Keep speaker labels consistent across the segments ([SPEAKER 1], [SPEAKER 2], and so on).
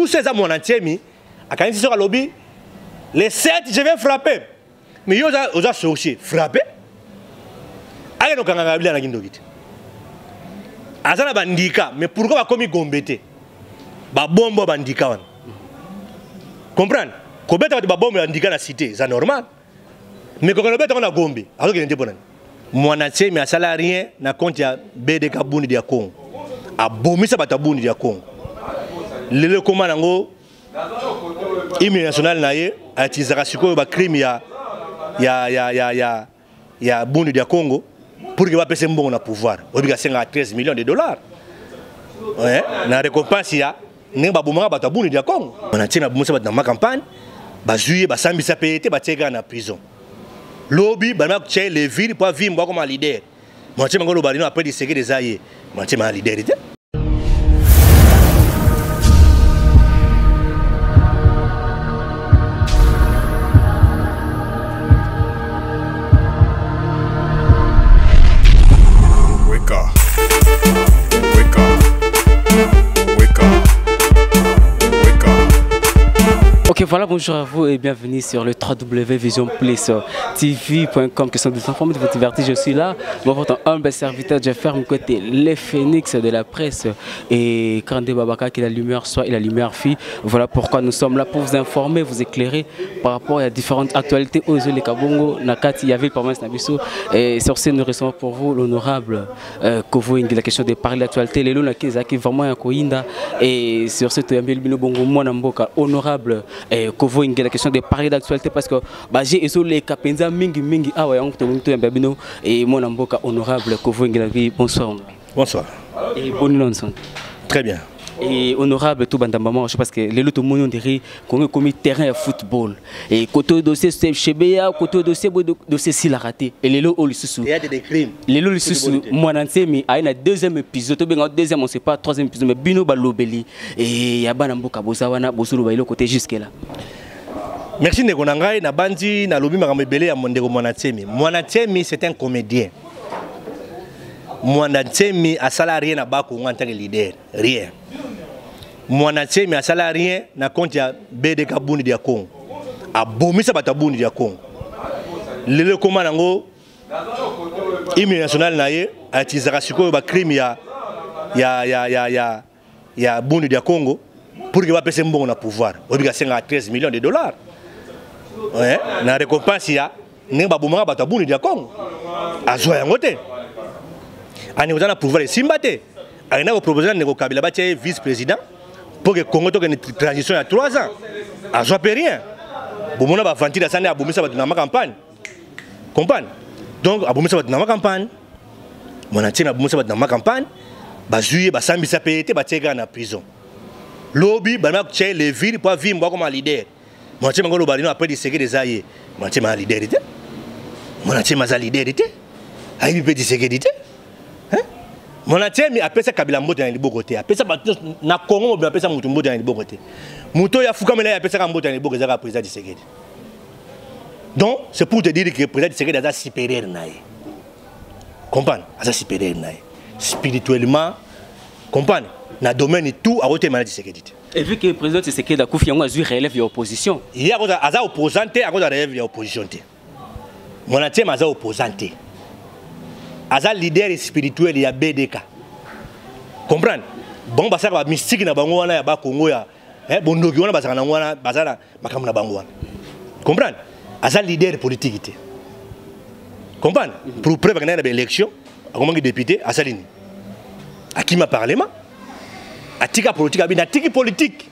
[SPEAKER 1] tous ces hommes entiers, à quand ils sont à lobby, les 7, je vais frapper. Mais ils ont associé, frapper. Allez, nous avons dit à la Guindogite. Azana bandika, mais pourquoi va commis gombete? Ba bombo bandika. Comprendre? Kobeta ba bombo bandika na cité, c'est normal. Mais quand on beta on a gombe, alors qu'il est bon. Moi na tse mais asala rien na compte ya BDK Bundi dia Congo. A bomisa bata Bundi dia Congo. Lele koma nango hymne national na ye a tizaka sikoyo ba crime ya Bundi dia Congo. Pour que va passer un bon pouvoir, obligation à 13 millions de dollars. Ouais, la récompense ya, n'est pas bon à Bundi dia Congo. On a tenu à Boussa dans ma campagne, bah juillet, bah samedi ça pété, bah tega en prison. Lobby, bah n'a tché les villes pour vivre moi comme un leader. Moi tché mangolo balino après des séquelles des aïeux, moi tché ma leader.
[SPEAKER 2] Ok, voilà, bonjour à vous et bienvenue sur le www.visionplustv.com qui sont des informés de votre divertis. Je suis là, votre humble serviteur Jeffer Mkwete, les phénix de la presse et Kande Babaka qui est la lumière soit et la lumière fille. Voilà pourquoi nous sommes là pour vous informer, vous éclairer par rapport à différentes actualités aux les Kabongo, Nakati, Yavil, Parmas Nabiso. Et sur ce, nous recevons pour vous l'honorable Kovo Ingi, la question de parler d'actualité. Les Lona Kizaki, vraiment à Koinda. Et sur ce, Bongo Mwanamboka, honorable. Kovo Inge, la question de parler d'actualité parce que j'ai isolé Kapenza Mingi Awa Babino et mon amboka honorable Kovo Inge. Bonsoir.
[SPEAKER 1] Bonsoir.
[SPEAKER 2] Et bonne nonson.
[SPEAKER 1] Très bien.
[SPEAKER 2] Et honorable tout bandamama parce que les autres monde dirait qu'on est comme terrain de football et côté dossier Chebea côté dossier s'il a raté et les lots au sous
[SPEAKER 1] il y a des crimes
[SPEAKER 2] les lots sous moi n'enseigne à une deuxième épisode deuxième on sait pas troisième épisode mais bino balobeli et ya bana mboka bosawana bosulu bailo côté jusque là.
[SPEAKER 1] Merci Negonangai na bandi na lobi makamebele ya mondeko Mwanatsemi. Mwanatsemi c'est un comédien. Mwanatsemi a salarié na bako en tant que leader rien. Mwanatsemi a salarié na compte ya BDK Bundi dia Congo. A bomisa bata Bundi dia Congo. Lele koma nango hymne national na ye a tizaka sikoyo ba crime ya Bundi dia Congo pour que va passer un bon pouvoir. Obligation à 13 millions de dollars. Ouais, la récompense ya n'est pas bon bata Bundi dia Congo. A joie yango te. Ani ozana pouvoir de Simbate. Ani na proposer nego Kabila batie vice-président pour que Congo ait une transition à 3 ans. A joie rien. Bomona ba ventile ça na bomisa ba dans ma campagne. Comprendre? Donc a bomisa ba dans ma campagne. Mona tina bomisa ba dans ma campagne. Ba juillet ba sambi ça pété ba tega en prison. Lobby ba na tché les villes pour vivre moi comme un leader. Mona tina ngolo balino après des séquelles des aïeux. Mona tina ma leader. Mona tina ma leader. Aïe peut des séquelles. Mon atemi appelle ça Kabila Mbote dans les beaux côtés. Appelle ça na Congo, on appelle ça Mutumbo dans les beaux côtés. Muto ya Fukamela appelle ça Mbote dans les beaux côtés. Président de Tshisekedi. Donc c'est pour te dire que le président de Tshisekedi est supérieur naï. Comprendre? Est supérieur naï. Spirituellement, comprendre? Na domaine tout à côté de Tshisekedi. Et vu que le président de Tshisekedi a confié en moi, il relève l'opposition. Il y a un opposanté, à cause de relève l'opposition. Mon atemi est opposanté. Aza leader spirituel ya BDK. Comprendre? Bon basa ba mystique na bango wana ya ba Congo ya bondoki wana basa na wana bazana makamuna bango wana. Comprendre? Aza leader politique. Comprendre? Pour preuve na élection, comme député asalini. Akima parlement. Atika politique abina tiki politique.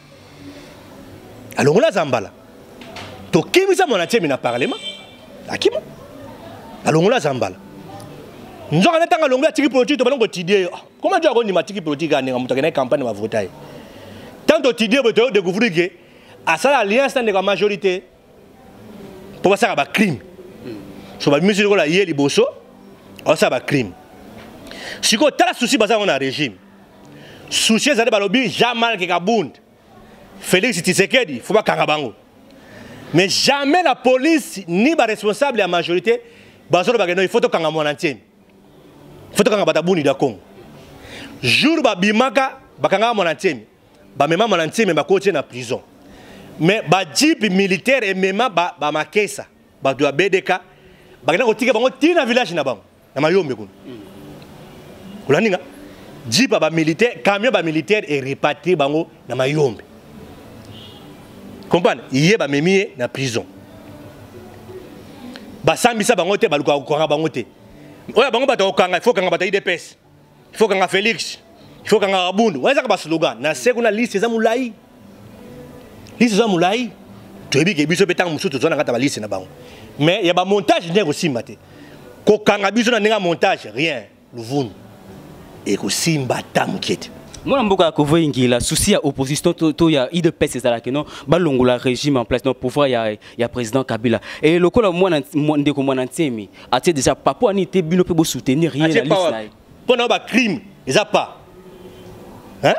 [SPEAKER 1] Alors on a Zambala. To kimisa mon atemi na parlement. Akima. Alors on a Zambala. Nous avons un longue tiki politique, comment tu dis comment tu as une tiki politique à une campagne de voter. Tant que tu dis que tu as découvert que à ça l'alliance de la majorité pour ça un crime. Sur la musique de la Yéli Bosso, ça un crime. Si tu as souci basé sur un régime, souci c'est de balobi jamais que Kabund, Félix Tshisekedi, faut pas Karabango. Mais jamais la police ni les responsables de la majorité, basé sur il faut que Kangamon entier. Faut que Bundi dia Congo. Jour ba bimaka bakanga mon antemi. ba mema monantie mais ba côté na prison mais ba jeep militaire et mema ba makesa ba do BDK ba na kotika bango tina village na bango na mayombe kuna kulaninga jeep ba militaire camion ba militaire et réparti bango na mayombe comprendre yé ba memie na prison ba sambisa bango te ba luka ko bango te oya bango ba to kanga il faut kanga ba IDPS il faut kanga Félix il faut kanga Abundu weza ka slogan na sekuna liste za mulai tu es bien que biso petang musutu zona kata ba liste na bango mais il y a ba montage n'est aussi maté ko kanga biso na ninga montage rien luvundu et ko simba tamkete
[SPEAKER 2] moi mboka ko voyingi la souci à opposition to ya IDPS c'est là que non balongo la régime en place non pouvoir ya président Kabila et le ko la moi ndeko moi ntemi atie déjà papo ani te bino pe bo soutenir rien la liste
[SPEAKER 1] pour na ba crime ils a pas hein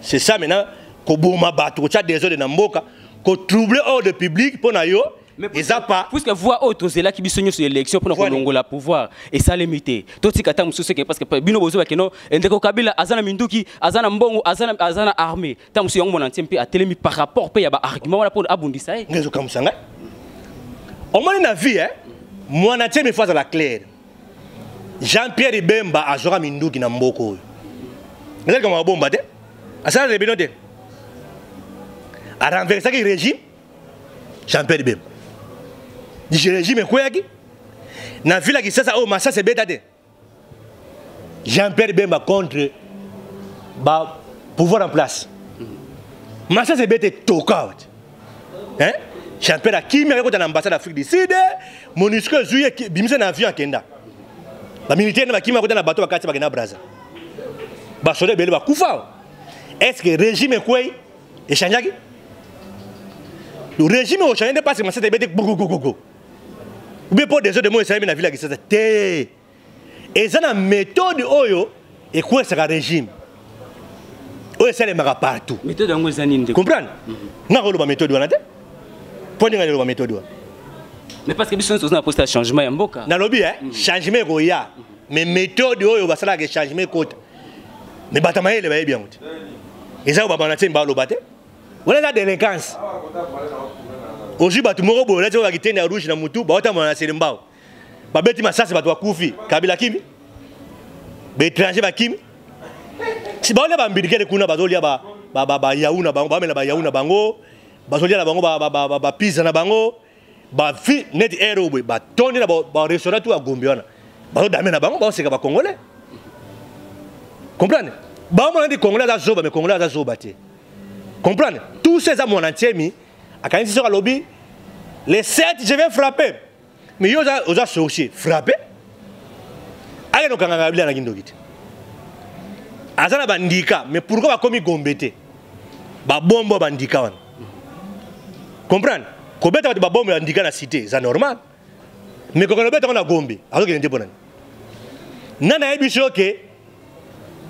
[SPEAKER 1] c'est ça maintenant ko boma bato cha des ordres na mboka ko troubler ordre public pour na yo ils a pas
[SPEAKER 2] puisque voix autre c'est là qui bisonyo sur l'élection pour na longo la pouvoir et ça limité to tikata mususu que parce que bino bozo ba keno ndeko Kabila azana minduki azana mbongo azana armée ta musu yango monantie mpe atelemi par rapport pe ya ba argument wala pour abundisa e
[SPEAKER 1] ngezo kamsanga au moins na vie hein moi na tie mes fois à la claire Jean-Pierre Bemba azora minduki na mboko ngeza kama bomba te asala le binote a renversé le régime Jean-Pierre Bemba le régime quoi qui na ville qui ça oh massa c'est bête Jean-Pierre Bemba contre ba pouvoir en place massa c'est bête toka hein Jean-Pierre a qui mérite dans l'ambassade d'Afrique du Sud MONUSCO juillet bimisa na avion kenda ba militaire na qui mérite na bateau bakati ba na Braza ba soda bele ba kufa est-ce que le régime quoi et changaki le régime au changé pas c'est massa c'est bête go ou bien pour des autres mots ça na ville qui ça té et ça na méthode oyo et quoi c'est un régime oyo ça les mara partout
[SPEAKER 2] méthode ngo zanine de
[SPEAKER 1] comprendre na ko ba méthode wana té pour nga le ba méthode
[SPEAKER 2] mais parce que biso on a posté changement ya mboka
[SPEAKER 1] na lobby hein changement ko ya mais méthode oyo ba sala que changement côté mais batama ele ba bien outi et ça ba bana té ba lo baté wala la délinquance aujourd'hui batu moko bo lati ba kitende ya rouge na mutu ba ota mona selembao ba beti masasi batu akufi Kabila kimi ba étranger ba kimi si ba ole ba mbirikele kuna bazolia ba yauna bango ba mela ba yauna bango bazolia na bango ba pizza na bango ba fi net aero ba toni na ba restaurant tout a gombiona ba dame na bango ba seka ba congolais comprendre ba mo ndi congolais za zoba mais congolais za zoba te comprendre tous ces à mon entier mi à quand ils sont à lobby les 7 je vais frapper mais ils ont associé frapper allez donc kanga Kabila na kindokite azana bandika mais pourquoi ba komi gombete ba bombo bandika wana comprendre ko beta ba bombo bandika na cité c'est normal mais ko beta on a gombe alors que ndepona nana ebiso ke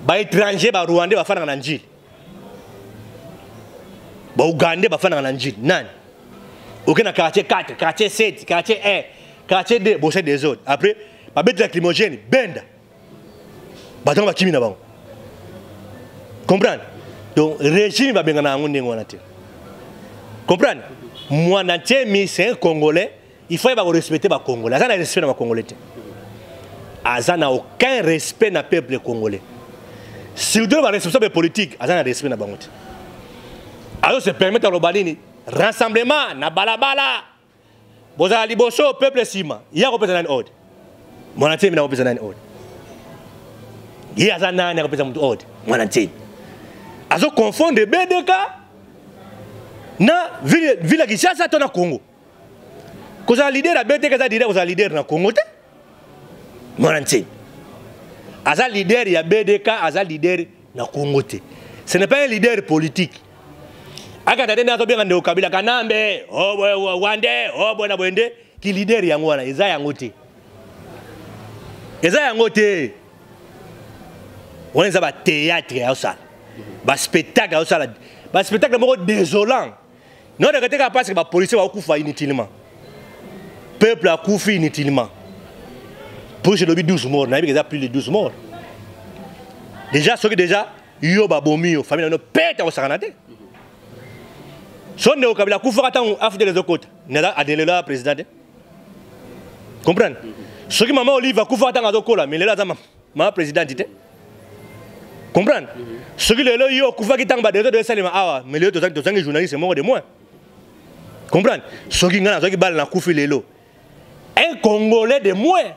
[SPEAKER 1] ba étranger ba rwandais ba fana na njili ba Ougandais ba fana na njili nani aucun quartier 4 quartier 7 quartier 1 quartier 2 bon c'est des autres après ba bête lacrymogène benda ba donc ba kimi na bango comprendre donc régime ba benga na ngonde ngona te comprendre moi na temi c'est un congolais il faut ba respecter ba congolais azana respect na ba congolais te azana aucun respect na peuple congolais surtout ba responsable politique azana respect na bango te alors se permettre à balini rassemblement na balabala boza liboso peuple sima ya représenter un ordre mon antenne na représenter un ordre ya azana na représenter un ordre mon antenne azo confondre BDK na ville Kinshasa to na Congo koza leader à BDK za leader koza leader na Congo te mon antenne aza leader ya BDK aza leader na Congo te ce n'est pas un leader politique. Aka tena to bien ngande Kabila kanambe oh wande oh bona bwende ki leader yango wana eza yango te on za ba théâtre ya ça ba spectacle ya ça ba spectacle moko désolant non de que parce que ba policier ba kufa inutilement peuple a kufa inutilement pour je lobby 12 morts na il y a plus de 12 morts déjà ce que déjà yo ba bomi yo famille no pète au saranate Son de Kabila Koufara tant affaire les autres. Nela adele la président. Comprendre. Ce qui maman Olive Koufara tant azokola mais là ma présidente. Comprendre. Ce qui le yo Koufara qui tant ba de salima awa mais le to journaliste mort de moi. Comprendre. Ce qui ngana ce qui bal na Koufi lelo. Un Congolais de moins.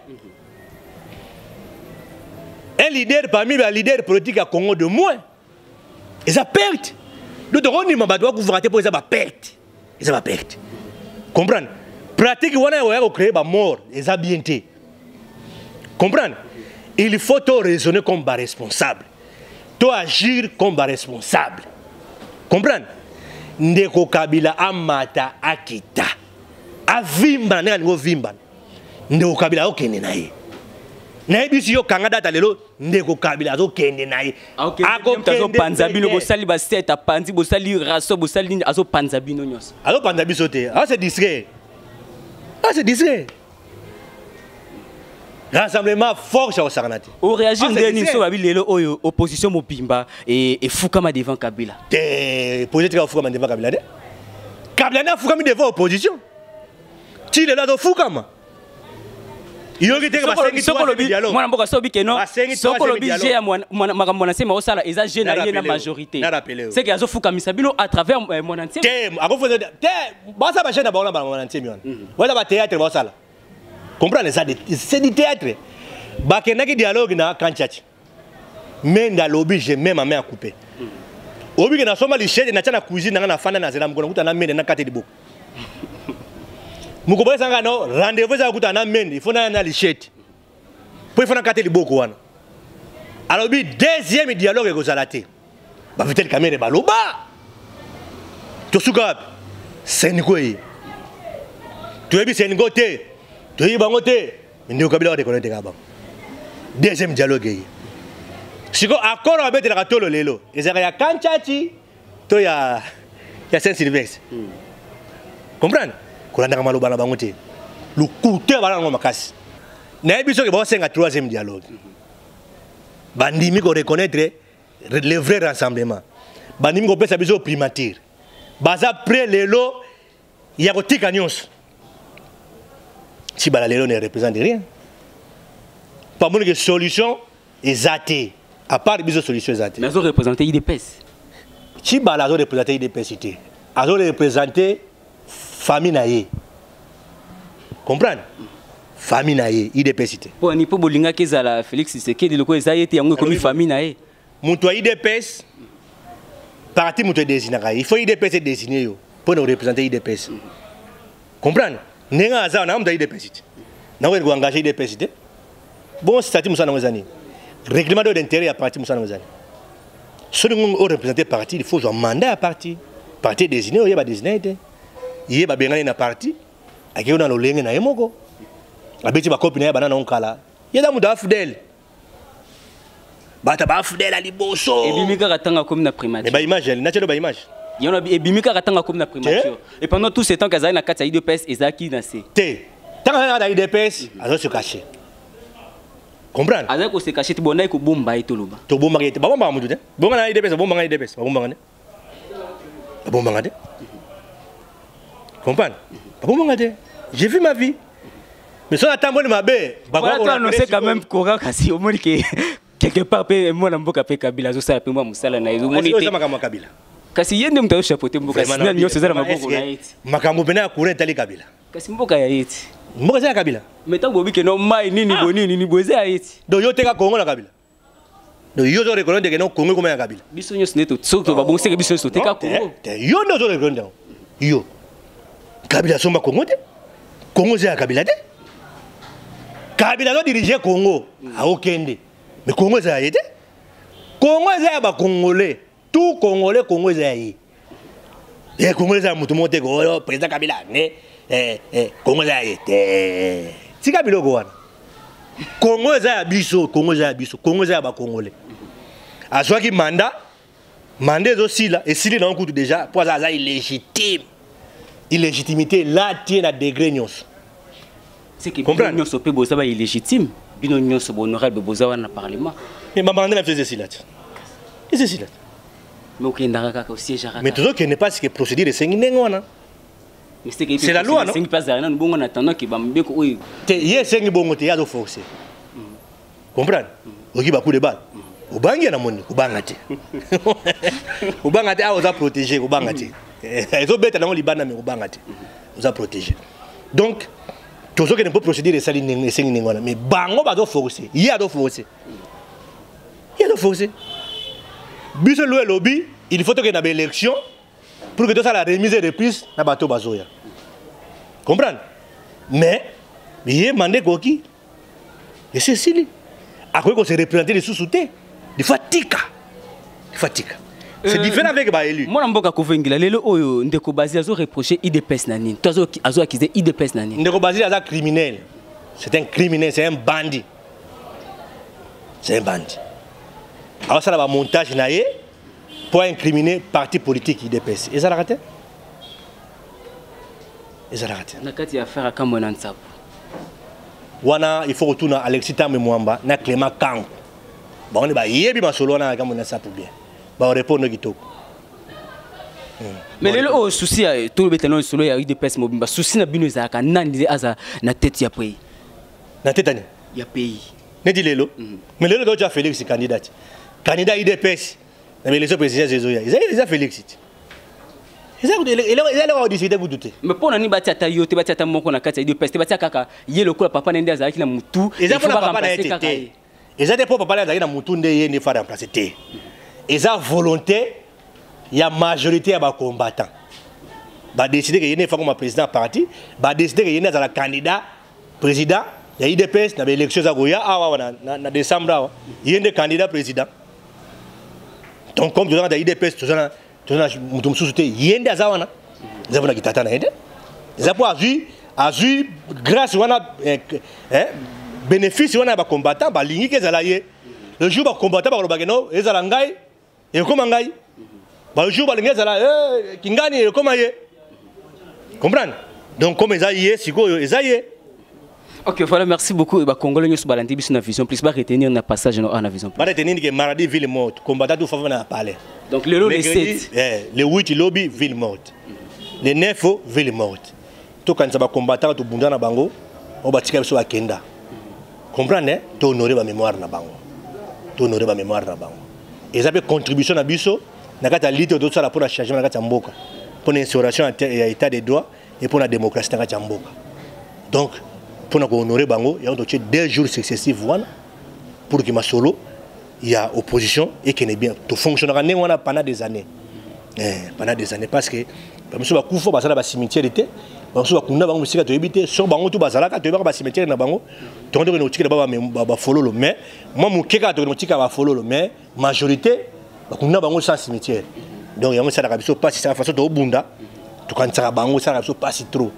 [SPEAKER 1] Un leader parmi les leaders politiques à Congo de moins. Et ça perte. Nous devons vous rater pour ça perte. Et ça va perte. Comprendre. Pratique on a créé la mort. Et ça bien été. Comprendre. Il faut raisonner comme responsable. Agir comme responsable. Comprendre. Ndeko Kabila amata akita. Avimba na ngo vimba. Ndeko Kabila okende naye. Na bisi yo kangada talelo ndeko Kabila zo kende naye.
[SPEAKER 2] Azo panzabino bosali ba set a panzi bosali raso bosali azo panzabino nyos.
[SPEAKER 1] Azo panzabiso te. Ah c'est distrait. Ah c'est distrait. Rassemblement fort sur Saranati.
[SPEAKER 2] Au réagir ndeni so babi lelo oyo opposition mopimba et fukama devant Kabila.
[SPEAKER 1] Te position fukama devant Kabila de. Kabila na fukama devant opposition. Ti le la do fukama.
[SPEAKER 2] Mwana mboka sobi keno soko lobi je ya makambo na sema osala eza je na ye na majorité c'est que azo fuka misabino à travers mon entier
[SPEAKER 1] te akofona te basa ba chaîne ba ona ba mon entier miona wala ba théâtre ba osala comprendre ça c'est du théâtre ba kenaki dialogue na kanchati mais nda lobby je même ma main à couper obi ke na soma li chaîne na tana cuisine na fanda na zela mkono kuta na mende na kate di boko Mukoboye sanga no rendez-vous za kuta na mende il faut na lichette pour il faut na kate liboko wana alors bi deuxième dialogue ko zalaté ba vitel caméra ba loba to suka senikoyi to ebi senikote to yi bangote ndio Kabila wa reconnaître ka ba deuxième dialogue yi siko accord avec la katolo lelo ezaka ya kanchati to ya Saint-Sylvestre comprendre Kolanda kama loba na bango te lukuté bala ngo makasi na biso ke ba senga troisième dialogue bandimi ko reconnaître le vrai rassemblement bandimi ko pesa biso primature baza près lelo ya kotika nyonso si bala lelo ne représente rien pas mon que solution exacte à part biso solution exacte
[SPEAKER 2] mais zo représenter IDPS
[SPEAKER 1] si bala zo représenter IDPS cité azo représenter famille naie. Comprendre? Famille naie, IDPS.
[SPEAKER 2] Pour ni pour bolinga kezala Félix Tshisekedi loko ezayete yango comme famille naie.
[SPEAKER 1] Muto IDPS parti muto désigné. Il faut IDPS désigner yo pour nous représenter IDPS. Comprendre? Nenga aza na mda IDPS. Na ko engager IDPS. Bon statut musa na ngozani. Règlement d'intérêt à parti musa na ngozani. Si nous représenter parti, il faut un mandat à parti. Parti désigné, il y a désigné. Il y a bien un parti, il y a un lolenge na yemoko. Abeti ba copine ya banana onkala. Il y a muda fidèle. Bata ba fidèle ali boso.
[SPEAKER 2] Et bimika katanga comme na primature.
[SPEAKER 1] Et ba image, naturellement ba image.
[SPEAKER 2] Il y a et bimika katanga comme na primature. Et pendant tout ce temps kazali na kati ya IDPS ezaki na se.
[SPEAKER 1] Té. Tanga na IDPS, azo se cacher. Comprendre?
[SPEAKER 2] Azali ko se cacher ti bonai ko bomba etoloba.
[SPEAKER 1] To bomba ngete, ba bomba mutu te. Bomba na IDPS, bomba na IDPS, ba bomba ngane. Ba bomba ngade. Comprendre? J'ai vu ma vie. Mais si on attend ma belle,
[SPEAKER 2] on sait quand même qu'on si au moins que quelque part moi na mboka pe Kabila zo sala pe moi musala na ezo monite.
[SPEAKER 1] Kabila.
[SPEAKER 2] Kasi yende mtayo chapeauté mboka sina nyoso za maboko na yeti.
[SPEAKER 1] Makambo pena courant tali Kabila.
[SPEAKER 2] Kasi mboka ya yeti.
[SPEAKER 1] Mboka za Kabila.
[SPEAKER 2] Metango bobi ke no mai nini bonini ni boze ya yeti.
[SPEAKER 1] Do yo teka Congo na Kabila. Do yo zo reconnaître que no Congo comme ya Kabila.
[SPEAKER 2] Biso nyoso neto soto babonse ke biso so teka Congo.
[SPEAKER 1] Yo no zo reconnaître. Yo. Kabila somba Congo te. Congo c'est Kabila te. Kabila doit diriger Congo à Okende. Mais Congo c'est aïe te. Congo c'est ba Congolais. Tout Congolais Congo c'est aïe. Et Congo c'est mutu monte ko président Kabila né Congo c'est aïe te. Si Kabila ko wana. Congo c'est biso, Congo c'est biso, Congo c'est ba Congolais. A soit qui mandat aussi là et s'il est dans le coup déjà pour ça illégitime. Illégitimité là tient à degré nyos.
[SPEAKER 2] C'est que bino nyos pe boza ba illégitime, bino nyos honorable boza wana parlement.
[SPEAKER 1] Mais maman na faisait cela. Et c'est cela. Mais toujours qu'il n'est pas ce que procédure de Senginengwana. C'est la loi, non? Il y a 5 bons côtés à forcer. Comprendre? Au qui va coup de balle. Au bangi na moni, au bangati. Au bangati a osa protéger, au bangati. Ils ont bête dans le Liban mais au bangati. Osa protéger. Donc tout ce qui ne peut procéder de saline Senginengwana, mais bango va do forcer. Il y a do forcer. Il y a do forcer. Bis le lobby, il faut que y ait une élection pour que tout ça la remise de plus na bateau bazoya. Comprendre? Mais il y a mandé Goki. Et c'est si à quoi qu'on se représenter les sous-soutés. Il faut tika. C'est différent avec les élus.
[SPEAKER 2] Moi, je suis Ndeko Bazili a reproché IDPS Nani. Tu as accusé IDPS Nani.
[SPEAKER 1] Ndeko Bazili est un criminel. C'est un criminel, c'est un bandit. C'est un bandit. Alors ça, va montage pour incriminer parti politique IDPS. Et ça l'a raté? Et ça l'a raté.
[SPEAKER 2] Il y a affaire à Kamona Nsapu.
[SPEAKER 1] Il faut retourner à Alexis Tambe Mwamba, na Clément Kang. Bon, on est hier, bien solo na Kamona Nsapu bien. Bah on répond au guito.
[SPEAKER 2] Mais le souci, tout le bétail solo il y a IDPS Mobimba. Souci na bino zaka nandi aza na tête ya pays.
[SPEAKER 1] Na tête ani?
[SPEAKER 2] Ya pays.
[SPEAKER 1] Ne dis lelo. Mais lelo doit Félix candidat. Candidat IDPS. Mais les autres présidents Zézoya, ils ont Félix. Ils ont décidé de douter.
[SPEAKER 2] Mais pour nous, bâtir ta yote, bâtir ta moko na kati IDPS, bâtir kaka, yé le coup papa n'ende azaki na mutu.
[SPEAKER 1] Ils ont papa na été. Ils ont des papa na azaki na mutu n'ende ne faire remplacer té. Ils ont volonté, il y a majorité à combattants. Bah décider que yé fa comme président parti, bah décider que yé na za candidat président, il y a IDPS na élection za goya na décembre, yé ne candidat président. Donc comme tu as dit IDPS, tu as dit société, il y a des gens qui ont été ils ont grâce à bénéfice de combattant, le jour où les combattants ils ont et comment le jour où les comprendre. Donc comme ils ont
[SPEAKER 2] ok, voilà, merci beaucoup. Les Congolais nous sont dans vision. Plus, retenir un passage dans la vision.
[SPEAKER 1] Retenir que Maradi ville morte, combattant tout faveur n'a parlé.
[SPEAKER 2] Donc le 7,
[SPEAKER 1] le 8 lobby ville morte, le 9 ville morte. Tout quand ça va combattre tout bunda na bango, on va tirer sur la kenda. Comprendre? Tu honorer ma mémoire na bango. Tu honorer ma mémoire na bango. Et ça fait contribution à biso, na kata lutte de ça pour le changement na kata mboka, pour l'instauration et état de droit et pour la démocratie na kata mboka. Donc pour nous honorer bango, il y a 2 jours successifs pour que ma solo il y a opposition et qu'il est bien tout fonctionnera pendant des années. Pendant des années parce que parce que kufa basala ba cimetière était parce que kuna bango musika to ebité so bango tout basala ka to ba cimetière na bango to ndo no tikela ba fololo mais moi mukeka to no tikela ba fololo mais majorité kuna bango sans cimetière. Donc il y a ça la biso pas si ça façon to bunda to kan ça bango ça la biso pas si trop.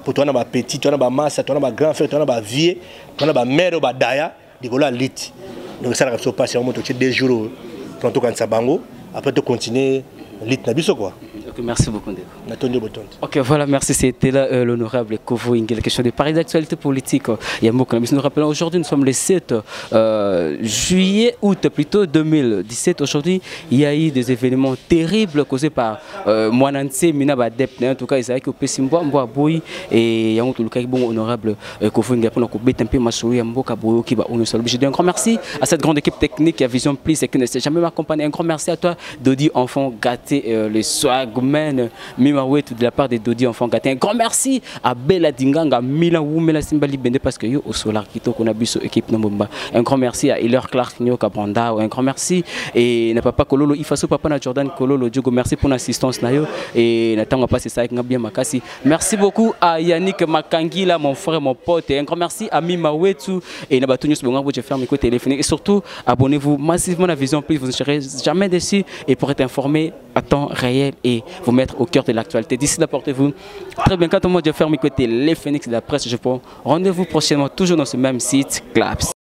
[SPEAKER 1] Pour toi, on a petit, on a masse, on a grand frère, on a vieux, on a mère, on a daya, du coup là, lit. Donc ça va se passer, on monte 2 jours, quand tu as bango, après tu continues, lit na biso quoi.
[SPEAKER 2] Ok, merci beaucoup. Ok, voilà, merci. C'était là l'honorable Kovo Ingele, question de Paris d'actualité politique. Il y a nous rappelons aujourd'hui, nous sommes le 7 juillet, août plutôt 2017. Aujourd'hui, il y a eu des événements terribles causés par Mwananse, Minaba Dep. En tout cas, ils ont été au Pessimbois, Mboaboui, et il y a tout le cas bon honorable Kovo Ingele pour nous couper un peu Massoui, Mboka Boyo qui va nous saluer. Je dis un grand merci à cette grande équipe technique, à Vision Plus et qui ne s'est jamais accompagnée. Un grand merci à toi, Dodi, enfant gâté, le swag. Mimawet de la part de Dodi enfant gâté. Un grand merci à Bella Dinganga, Mila Woumela Simbali Bende parce que yo au Solar Kito qu'on a vu sur équipe Nombomba. Un grand merci à Hiller Clark Nyo Kabranda. Un grand merci et n'a papa Kololo Ifaso papa na Jordan Kololo Diogo merci pour l'assistance nayo et n'attends pas c'est ça avec Ngabia Makasi. Merci beaucoup à Yannick Makangila mon frère mon pote et un grand merci à Mimawetu et Nabatunius Bongo je ferme micro téléphonique et surtout abonnez-vous massivement à la Vision Plus vous ne serez jamais déçus et pour être informé à temps réel et vous mettre au cœur de l'actualité. D'ici là, portez-vous très bien. Quand on m'a dit faire mes côtés, les Phoenix de la presse, je prends rendez-vous prochainement, toujours dans ce même site, Claps.